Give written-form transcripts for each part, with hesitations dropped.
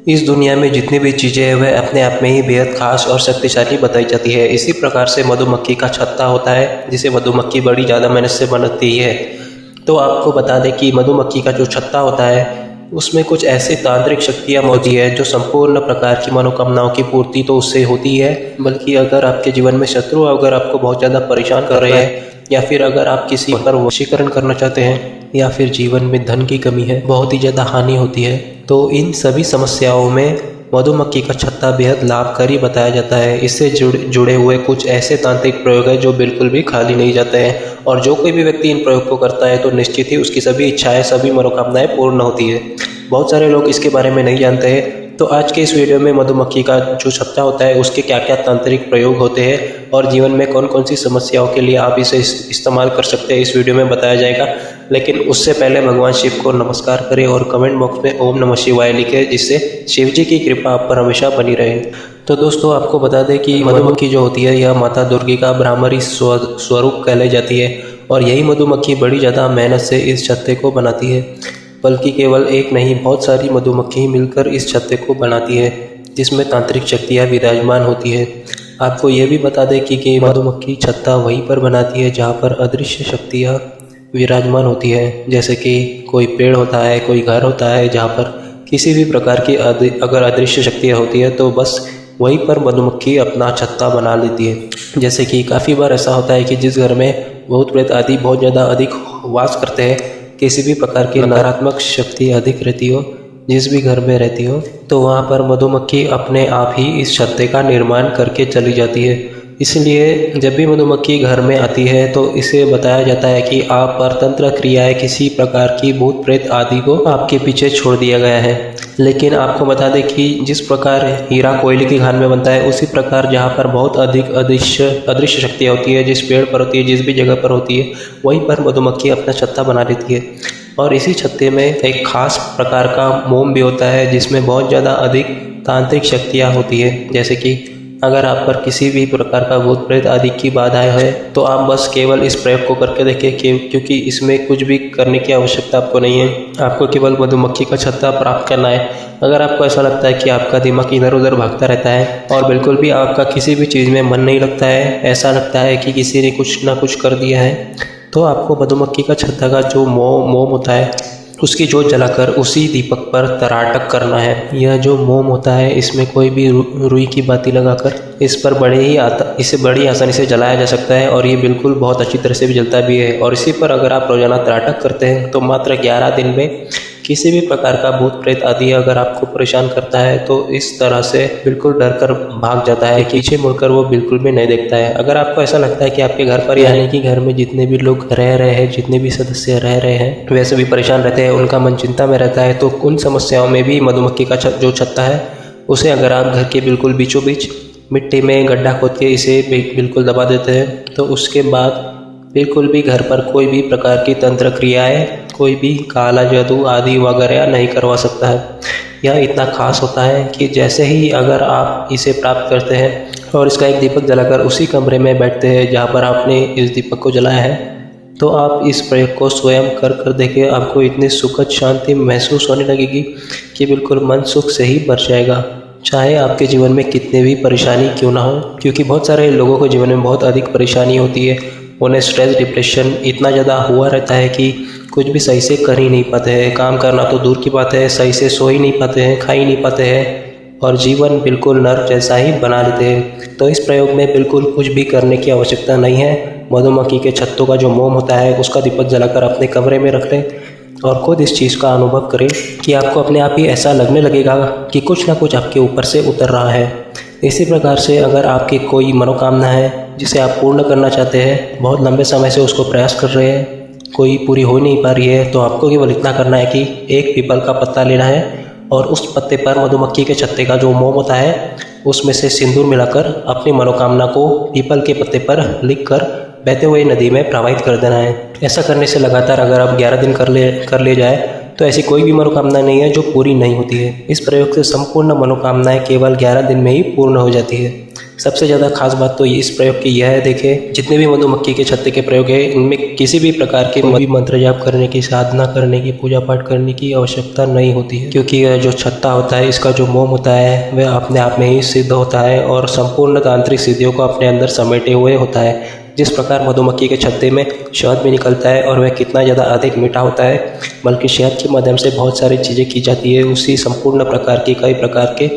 इस दुनिया में जितनी भी चीज़ें हैं वह अपने आप में ही बेहद खास और शक्तिशाली बताई जाती है। इसी प्रकार से मधुमक्खी का छत्ता होता है जिसे मधुमक्खी बड़ी ज़्यादा मेहनत से बनाती है। तो आपको बता दें कि मधुमक्खी का जो छत्ता होता है उसमें कुछ ऐसी तांत्रिक शक्तियाँ मौजूद है जो संपूर्ण प्रकार की मनोकामनाओं की पूर्ति तो उससे होती है, बल्कि अगर आपके जीवन में शत्रु अगर आपको बहुत ज़्यादा परेशान कर रहे हैं, या फिर अगर आप किसी पर वशीकरण करना चाहते हैं, या फिर जीवन में धन की कमी है, बहुत ही ज़्यादा हानि होती है, तो इन सभी समस्याओं में मधुमक्खी का छत्ता बेहद लाभकारी बताया जाता है। इससे जुड़े हुए कुछ ऐसे तांत्रिक प्रयोग हैं जो बिल्कुल भी खाली नहीं जाते हैं, और जो कोई भी व्यक्ति इन प्रयोग को करता है तो निश्चित ही उसकी सभी इच्छाएं, सभी मनोकामनाएं पूर्ण होती है। बहुत सारे लोग इसके बारे में नहीं जानते हैं, तो आज के इस वीडियो में मधुमक्खी का जो छत्ता होता है उसके क्या क्या तांत्रिक प्रयोग होते हैं और जीवन में कौन कौन सी समस्याओं के लिए आप इसे इस्तेमाल कर सकते हैं, इस वीडियो में बताया जाएगा। लेकिन उससे पहले भगवान शिव को नमस्कार करें और कमेंट बॉक्स में ओम नमः शिवाय लिखें, जिससे शिव जी की कृपा आप पर हमेशा बनी रहे। तो दोस्तों, आपको बता दें कि मधुमक्खी जो होती है यह माता दुर्गा का ब्राह्मणी स्वरूप कहलाई जाती है, और यही मधुमक्खी बड़ी ज़्यादा मेहनत से इस छत्ते को बनाती है। बल्कि केवल एक नहीं, बहुत सारी मधुमक्खी मिलकर इस छत्ते को बनाती है जिसमें तांत्रिक शक्तियाँ विराजमान होती है। आपको यह भी बता दें कि मधुमक्खी छत्ता वहीं पर बनाती है जहाँ पर अदृश्य शक्तियाँ विराजमान होती है, जैसे कि कोई पेड़ होता है, कोई घर होता है, जहाँ पर किसी भी प्रकार की अगर अदृश्य शक्तियाँ होती है तो बस वहीं पर मधुमक्खी अपना छत्ता बना लेती है। जैसे कि काफ़ी बार ऐसा होता है कि जिस घर में भूत प्रेत आदि बहुत ज़्यादा अधिक वास करते हैं, किसी भी प्रकार की नकारात्मक शक्ति अधिक रहती हो, जिस भी घर में रहती हो, तो वहाँ पर मधुमक्खी अपने आप ही इस छत्ते का निर्माण करके चली जाती है। इसलिए जब भी मधुमक्खी घर में आती है तो इसे बताया जाता है कि आप पर तंत्र क्रियाएं, किसी प्रकार की भूत प्रेत आदि को आपके पीछे छोड़ दिया गया है। लेकिन आपको बता दें कि जिस प्रकार हीरा कोयले की खान में बनता है, उसी प्रकार जहाँ पर बहुत अधिक अदृश्य शक्तियाँ होती है, जिस पेड़ पर होती है, जिस भी जगह पर होती है, वहीं पर मधुमक्खी अपना छत्ता बना लेती है। और इसी छत्ते में एक खास प्रकार का मोम भी होता है जिसमें बहुत ज़्यादा अधिक तांत्रिक शक्तियाँ होती है। जैसे कि अगर आप पर किसी भी प्रकार का भूत प्रेत आदि की बाधाएं है तो आप बस केवल इस प्रयोग को करके देखें, क्योंकि इसमें कुछ भी करने की आवश्यकता आपको नहीं है। आपको केवल मधुमक्खी का छत्ता प्राप्त करना है। अगर आपको ऐसा लगता है कि आपका दिमाग इधर उधर भागता रहता है और बिल्कुल भी आपका किसी भी चीज़ में मन नहीं लगता है, ऐसा लगता है कि किसी ने कुछ ना कुछ कर दिया है, तो आपको मधुमक्खी का छत्ता का जो मोम होता है उसकी जोत जलाकर उसी दीपक पर तराटक करना है। यह जो मोम होता है इसमें कोई भी रुई की बाती लगाकर इस पर इसे बड़ी आसानी से जलाया जा सकता है, और ये बिल्कुल बहुत अच्छी तरह से भी जलता भी है। और इसी पर अगर आप रोजाना तराटक करते हैं तो मात्र 11 दिन में किसी भी प्रकार का भूत प्रेत आदि अगर आपको परेशान करता है तो इस तरह से बिल्कुल डर कर भाग जाता है, पीछे मुड़कर वो बिल्कुल भी नहीं देखता है। अगर आपको ऐसा लगता है कि आपके घर पर, यानी कि घर में जितने भी लोग रह रहे हैं, जितने भी सदस्य रह रहे हैं, वैसे भी परेशान रहते हैं, उनका मन चिंता में रहता है, तो उन समस्याओं में भी मधुमक्खी का जो छत्ता है उसे अगर आप घर के बिल्कुल बीचों बीच मिट्टी में गड्ढा खोद के इसे बिल्कुल दबा देते हैं, तो उसके बाद बिल्कुल भी घर पर कोई भी प्रकार की तंत्र क्रियाएं, कोई भी काला जादू आदि वगैरह नहीं करवा सकता है। यह इतना खास होता है कि जैसे ही अगर आप इसे प्राप्त करते हैं और इसका एक दीपक जलाकर उसी कमरे में बैठते हैं जहाँ पर आपने इस दीपक को जलाया है, तो आप इस प्रयोग को स्वयं कर देखें। आपको इतनी सुखद शांति महसूस होने लगेगी कि बिल्कुल मन सुख से ही भर जाएगा, चाहे आपके जीवन में कितने भी परेशानी क्यों ना हो। क्योंकि बहुत सारे लोगों को जीवन में बहुत अधिक परेशानी होती है, उन्हें स्ट्रेस, डिप्रेशन इतना ज़्यादा हुआ रहता है कि कुछ भी सही से कर ही नहीं पाते हैं। काम करना तो दूर की बात है, सही से सो ही नहीं पाते हैं, खा ही नहीं पाते हैं, और जीवन बिल्कुल नर्क जैसा ही बना लेते हैं। तो इस प्रयोग में बिल्कुल कुछ भी करने की आवश्यकता नहीं है। मधुमक्खी के छत्तों का जो मोम होता है उसका दीपक जलाकर अपने कमरे में रख लें और खुद इस चीज़ का अनुभव करें कि आपको अपने आप ही ऐसा लगने लगेगा कि कुछ ना कुछ आपके ऊपर से उतर रहा है। इसी प्रकार से अगर आपकी कोई मनोकामना है जिसे आप पूर्ण करना चाहते हैं, बहुत लंबे समय से उसको प्रयास कर रहे हैं, कोई पूरी हो नहीं पा रही है, तो आपको केवल इतना करना है कि एक पीपल का पत्ता लेना है और उस पत्ते पर मधुमक्खी के छत्ते का जो मोम होता है उसमें से सिंदूर मिलाकर अपनी मनोकामना को पीपल के पत्ते पर लिखकर बहते हुए नदी में प्रवाहित कर देना है। ऐसा करने से लगातार अगर आप 11 दिन कर ले जाए तो ऐसी कोई भी मनोकामना नहीं है जो पूरी नहीं होती है। इस प्रयोग से संपूर्ण मनोकामनाएं केवल 11 दिन में ही पूर्ण हो जाती है। सबसे ज़्यादा खास बात तो इस प्रयोग की यह है, देखिए जितने भी मधुमक्खी के छत्ते के प्रयोग है, इनमें किसी भी प्रकार के भी मंत्र जाप करने की, साधना करने की, पूजा पाठ करने की आवश्यकता नहीं होती है, क्योंकि यह जो छत्ता होता है, इसका जो मोम होता है वह अपने आप में ही सिद्ध होता है और संपूर्ण तांत्रिक सिद्धियों को अपने अंदर समेटे हुए होता है। जिस प्रकार मधुमक्खी के छत्ते में शहद भी निकलता है और वह कितना ज़्यादा अधिक मीठा होता है, बल्कि शहद के माध्यम से बहुत सारी चीज़ें की जाती है, उसी संपूर्ण प्रकार की कई प्रकार के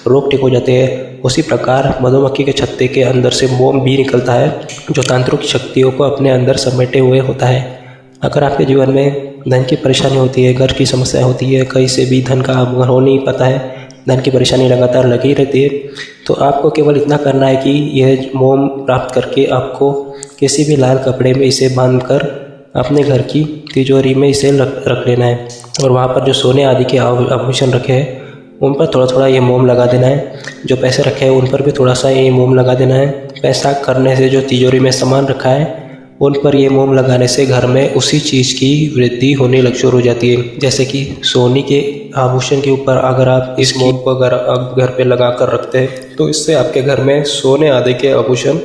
रोग ठीक हो जाते हैं। उसी प्रकार मधुमक्खी के छत्ते के अंदर से मोम भी निकलता है, जो तांत्रिक शक्तियों को अपने अंदर समेटे हुए होता है। अगर आपके जीवन में धन की परेशानी होती है, घर की समस्या होती है, कहीं से भी धन का आगमन हो नहीं पाता है, धन की परेशानी लगातार लगी रहती है, तो आपको केवल इतना करना है कि यह मोम प्राप्त करके आपको किसी भी लाल कपड़े में इसे बांधकर अपने घर की तिजोरी में इसे रख लेना है और वहाँ पर जो सोने आदि के आभूषण रखे हैं उन पर थोड़ा थोड़ा ये मोम लगा देना है। जो पैसे रखे हैं उन पर भी थोड़ा सा ये मोम लगा देना है। पैसा करने से जो तिजोरी में सामान रखा है उन पर ये मोम लगाने से घर में उसी चीज़ की वृद्धि होने शुरू हो जाती है। जैसे कि सोने के आभूषण के ऊपर अगर आप इस मोम को अगर आप घर पे लगा कर रखते हैं तो इससे आपके घर में सोने आदि के आभूषण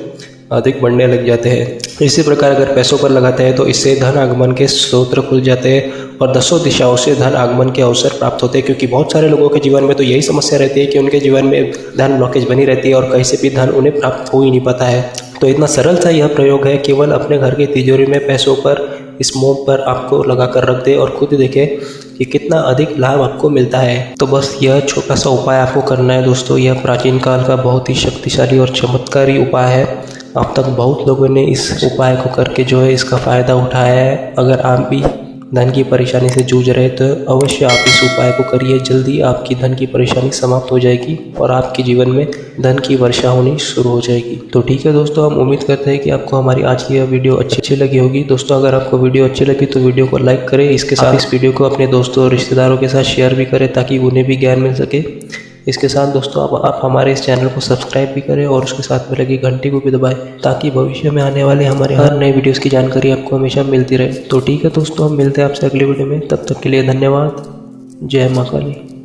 अधिक बढ़ने लग जाते हैं। इसी प्रकार अगर पैसों पर लगाते हैं तो इससे धन आगमन के स्रोत खुल जाते हैं और दसों दिशाओं से धन आगमन के अवसर प्राप्त होते हैं, क्योंकि बहुत सारे लोगों के जीवन में तो यही समस्या रहती है कि उनके जीवन में धन ब्लॉकेज बनी रहती है और कहीं से भी धन उन्हें प्राप्त हो ही नहीं पाता है। तो इतना सरल सा यह प्रयोग है, केवल अपने घर की तिजोरी में पैसों पर इस मोम पर आपको लगा कर रख दे और खुद देखें कि कितना अधिक लाभ आपको मिलता है। तो बस यह छोटा सा उपाय आपको करना है दोस्तों। यह प्राचीन काल का बहुत ही शक्तिशाली और चमत्कारी उपाय है। अब तक बहुत लोगों ने इस उपाय को करके जो है इसका फ़ायदा उठाया है। अगर आप भी धन की परेशानी से जूझ रहे तो अवश्य आप इस उपाय को करिए। जल्दी आपकी धन की परेशानी समाप्त हो जाएगी और आपके जीवन में धन की वर्षा होनी शुरू हो जाएगी। तो ठीक है दोस्तों, हम उम्मीद करते हैं कि आपको हमारी आज की यह वीडियो अच्छी लगी होगी। दोस्तों अगर आपको वीडियो अच्छी लगी तो वीडियो को लाइक करें। इसके साथ इस वीडियो को अपने दोस्तों और रिश्तेदारों के साथ शेयर भी करें ताकि उन्हें भी ज्ञान मिल सके। इसके साथ दोस्तों आप हमारे इस चैनल को सब्सक्राइब भी करें और उसके साथ में लगी घंटी को भी दबाएं ताकि भविष्य में आने वाले हमारे हर नए वीडियोस की जानकारी आपको हमेशा मिलती रहे। तो ठीक है दोस्तों, हम मिलते हैं आपसे अगले वीडियो में। तब तक के लिए धन्यवाद। जय मां काली।